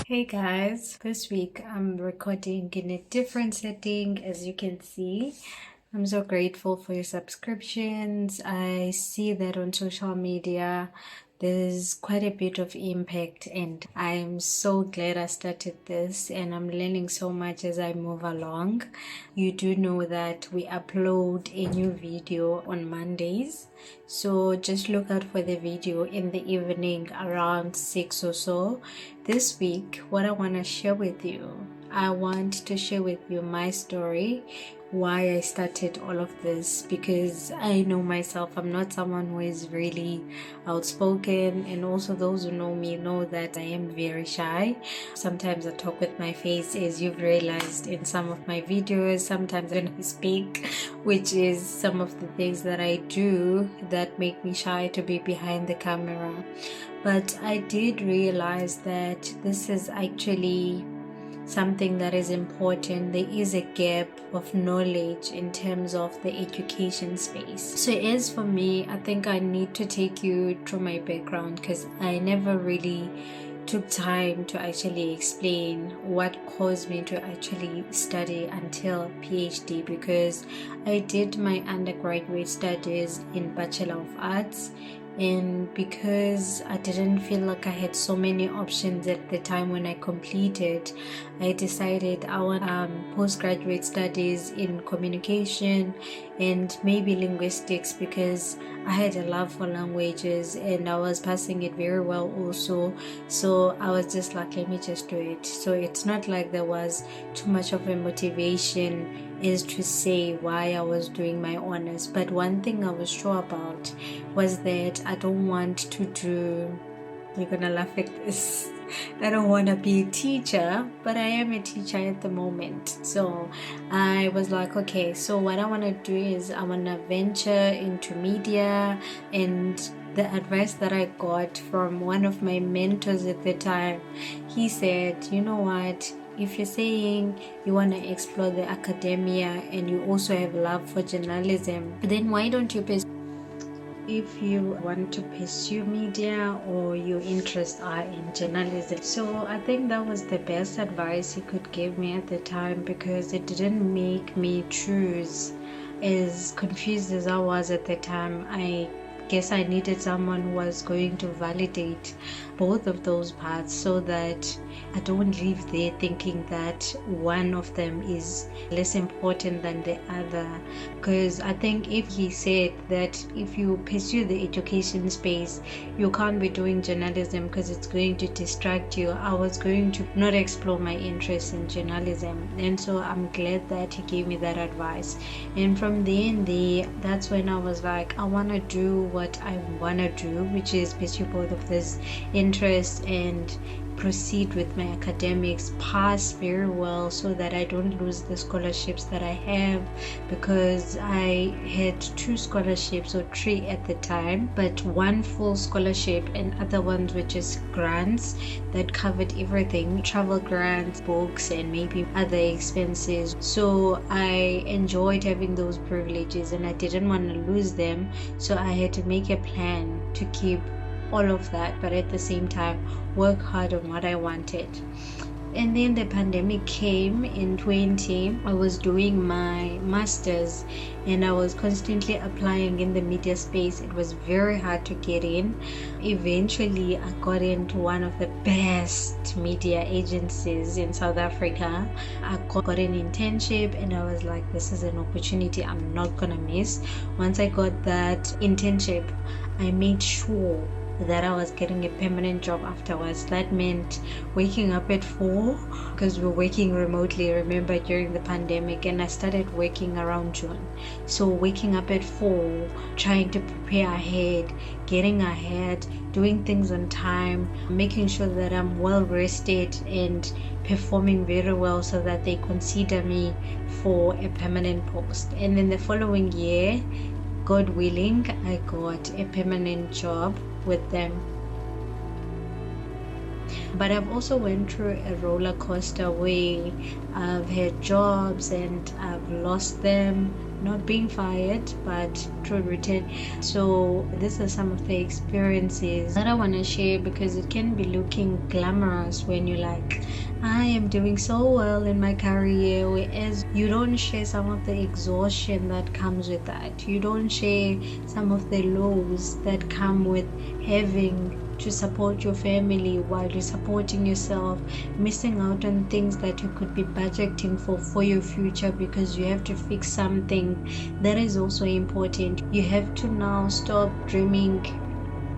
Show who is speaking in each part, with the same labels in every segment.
Speaker 1: Hey guys, this week I'm recording in a different setting. As you can see, I'm so grateful for your subscriptions. I see that on social media there's quite a bit of impact, and I'm so glad I started this, and I'm learning so much as I move along. You do know that we upload a new video on Mondays, so just look out for the video in the evening around 6 or so. This week, what I want to share with you, I want to share with you my story, why I started all of this, because I know myself, I'm not someone who is really outspoken, and also those who know me know that I am very shy. Sometimes I talk with my face, as you've realized in some of my videos, sometimes when I speak, which is some of the things that I do that make me shy to be behind the camera. But I did realize that this is actually something that is important. There is a gap of knowledge in terms of the education space. So as for me, I think I need to take you through my background, because I never really took time to actually explain what caused me to actually study until PhD, because I did my undergraduate studies in Bachelor of Arts, and because I didn't feel like I had so many options at the time when I completed, I decided I want postgraduate studies in communication and maybe linguistics, because I had a love for languages and I was passing it very well also. So I was just like, let me just do it. So it's not like there was too much of a motivation is to say why I was doing my honors. But one thing I was sure about was that I don't want to do, you're gonna laugh at this, I don't want to be a teacher, but I am a teacher at the moment. So I was like, okay, so what I want to do is I want to venture into media. And the advice that I got from one of my mentors at the time, he said, you know what, if you're saying you want to explore the academia and you also have love for journalism, then why don't you pursue, if you want to pursue media or your interests are in journalism. So I think that was the best advice he could give me at the time, because it didn't make me choose. As confused as I was at the time, I guess I needed someone who was going to validate both of those parts, so that I don't leave there thinking that one of them is less important than the other. Because I think if he said that if you pursue the education space, you can't be doing journalism because it's going to distract you, I was going to not explore my interest in journalism. And so I'm glad that he gave me that advice. And from there, that's when I was like, I want to do what I want to do, which is pursue both of this interest and proceed with my academics, pass very well so that I don't lose the scholarships that I have, because I had 2 scholarships or 3 at the time, but one full scholarship and other ones were just grants that covered everything, travel grants, books, and maybe other expenses. So I enjoyed having those privileges and I didn't want to lose them, so I had to make a plan to keep all of that, but at the same time work hard on what I wanted. And then the pandemic came in 2020. I was doing my master's and I was constantly applying in the media space. It was very hard to get in. Eventually I got into one of the best media agencies in South Africa. I got an internship and I was like, this is an opportunity I'm not gonna miss. Once I got that internship, I made sure that I was getting a permanent job afterwards. That meant waking up at 4, because we were working remotely, remember, during the pandemic, and I started working around June. So waking up at 4, trying to prepare ahead, getting ahead, doing things on time, making sure that I'm well rested and performing very well so that they consider me for a permanent post. And then the following year, God willing, I got a permanent job with them. But I've also went through a roller coaster where I've had jobs and I've lost them. not being fired, but to return. So these are some of the experiences that I want to share, because it can be looking glamorous when you're like, I am doing so well in my career, whereas you don't share some of the exhaustion that comes with that. You don't share some of the lows that come with having to support your family while you're supporting yourself, missing out on things that you could be budgeting for your future, because you have to fix something that is also important. You have to now stop dreaming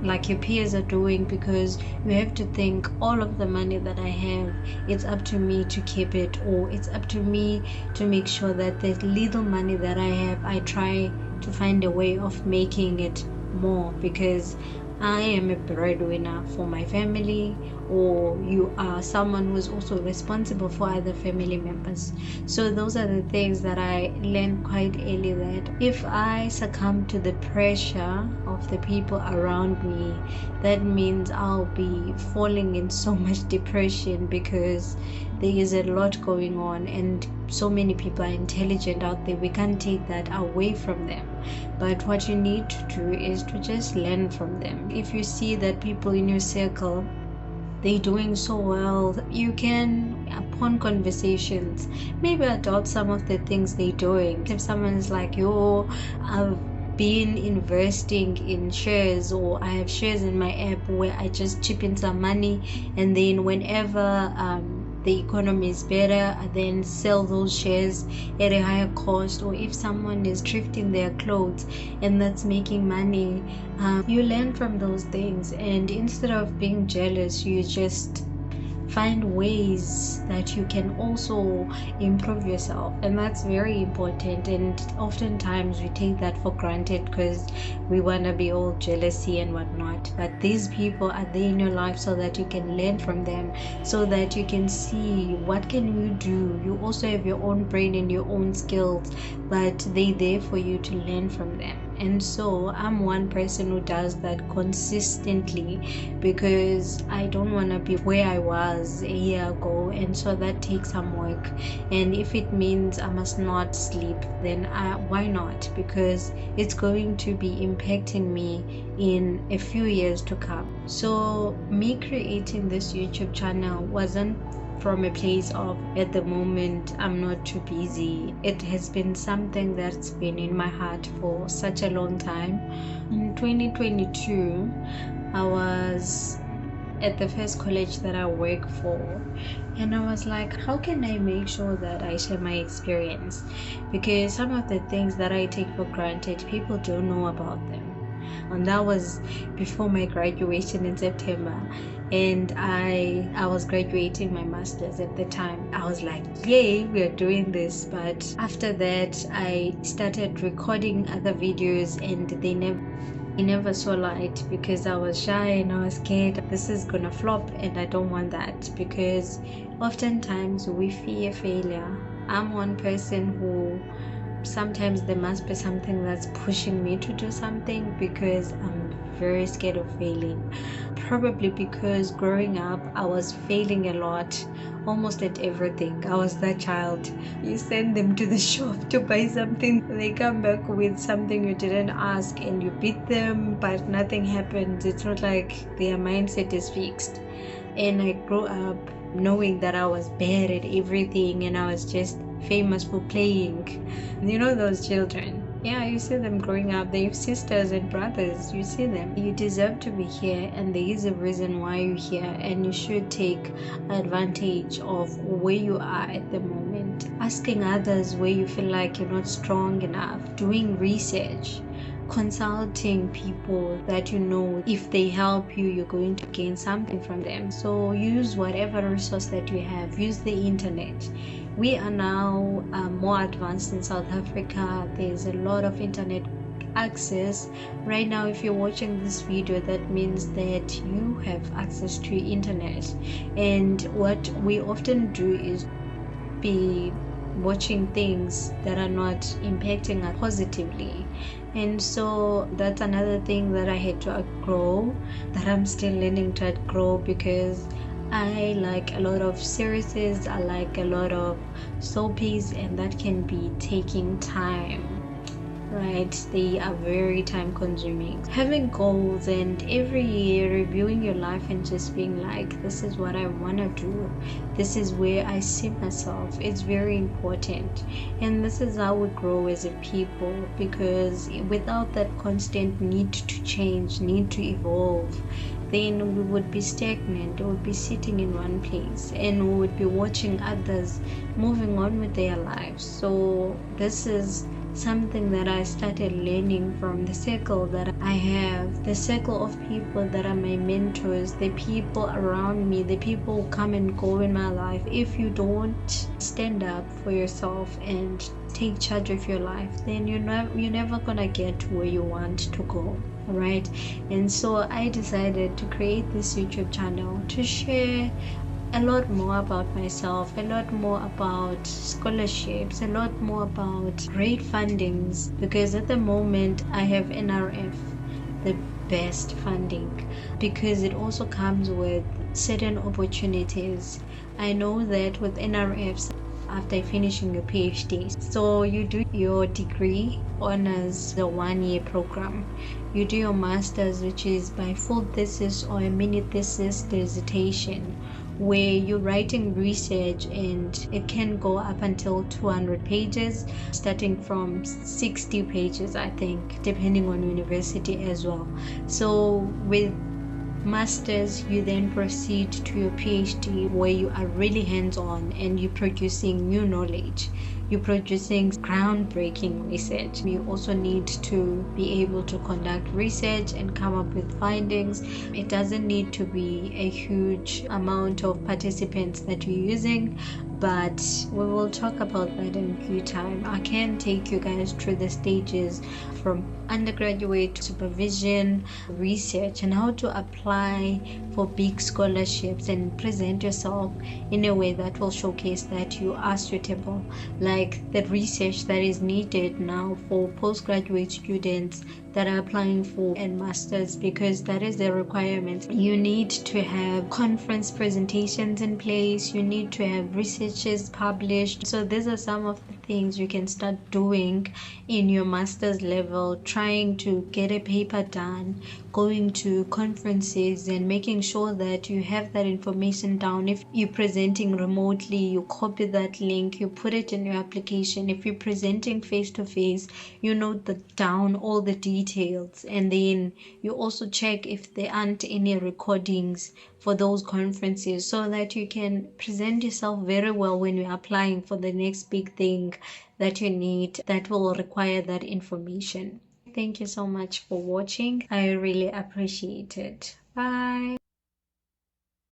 Speaker 1: like your peers are doing, because you have to think, all of the money that I have, it's up to me to keep it, or it's up to me to make sure that the little money that I have, I try to find a way of making it more, because I am a breadwinner for my family, or you are someone who's also responsible for other family members. So those are the things that I learned quite early, that if I succumb to the pressure of the people around me, that means I'll be falling in so much depression, because there is a lot going on and so many people are intelligent out there. We can't take that away from them, but what you need to do is to just learn from them. If you see that people in your circle, they're doing so well, you can, upon conversations, maybe adopt some of the things they're doing. If someone's like, yo, I've been investing in shares, or I have shares in my app where I just chip in some money, and then whenever the economy is better, I then sell those shares at a higher cost. Or if someone is thrifting their clothes and that's making money, you learn from those things, and instead of being jealous, you just find ways that you can also improve yourself. And that's very important, and oftentimes we take that for granted because we want to be all jealousy and whatnot. But these people are there in your life so that you can learn from them, so that you can see what can you do. You also have your own brain and your own skills, but they're there for you to learn from them. And so I'm one person who does that consistently, because I don't want to be where I was a year ago, and so that takes some work. And if it means I must not sleep, then why not? Because it's going to be impacting me in a few years to come. So me creating this YouTube channel wasn't from a place of, at the moment, I'm not too busy. It has been something that's been in my heart for such a long time. In 2022, I was at the first college that I work for, and I was like, how can I make sure that I share my experience? Because some of the things that I take for granted, people don't know about them. And that was before my graduation in September, and I was graduating my master's at the time. I was like, yay, we are doing this. But after that, I started recording other videos, and they never saw light, because I was shy and I was scared. This is gonna flop, and I don't want that, because oftentimes we fear failure. I'm one person who, sometimes there must be something that's pushing me to do something, because I'm very scared of failing. Probably because growing up, I was failing a lot, almost at everything. I was that child. You send them to the shop to buy something, they come back with something you didn't ask, and you beat them, but nothing happens. It's not like their mindset is fixed. And I grew up knowing that I was bad at everything, and I was just famous for playing. You know those children, yeah, you see them growing up, they have sisters and brothers, you see them. You deserve to be here, and there is a reason why you're here, and you should take advantage of where you are at the moment. Asking others where you feel like you're not strong enough, doing research, consulting people that you know, if they help you, you're going to gain something from them. So use whatever resource that you have. Use the internet. We are now more advanced in South Africa. There's a lot of internet access right now. If you're watching this video, that means that you have access to internet. And what we often do is be watching things that are not impacting us positively. And so that's another thing that I had to outgrow, that I'm still learning to outgrow, because I like a lot of series, I like a lot of soapies, and that can be taking time. right? They are very time consuming. Having goals and every year reviewing your life and just being like, this is what I want to do, this is where I see myself, it's very important. And this is how we grow as a people, because without that constant need to change, need to evolve, then we would be stagnant, we would be sitting in one place, and we would be watching others moving on with their lives. So this is something that I started learning from the circle that I have, the circle of people that are my mentors, the people around me, the people who come and go in my life. If you don't stand up for yourself and take charge of your life, then you're never gonna get to where you want to go, right? And so I decided to create this YouTube channel to share a lot more about myself, a lot more about scholarships, a lot more about great fundings, because at the moment I have NRF, the best funding, because it also comes with certain opportunities. I know that with NRFs, after finishing your PhD, so you do your degree honors, the 1-year program, you do your master's, which is by full thesis or a mini thesis dissertation, where you're writing research, and it can go up until 200 pages, starting from 60 pages, I think, depending on university as well. So with masters, you then proceed to your PhD, where you are really hands-on and you're producing new knowledge, you're producing groundbreaking research. You also need to be able to conduct research and come up with findings. It doesn't need to be a huge amount of participants that you're using, but we will talk about that in due time. I can take you guys through the stages from undergraduate, supervision, research, and how to apply for big scholarships and present yourself in a way that will showcase that you are suitable, like the research that is needed now for postgraduate students that are applying for and masters, because that is the requirement. You need to have conference presentations in place, you need to have researches published. So these are some of the things you can start doing in your master's level, trying to get a paper done, going to conferences and making sure that you have that information down. If you're presenting remotely, you copy that link, you put it in your application. If you're presenting face to face, you note down all the details, and then you also check if there aren't any recordings for those conferences, so that you can present yourself very well when you're applying for the next big thing that you need that will require that information. Thank you so much for watching. I really appreciate it. Bye.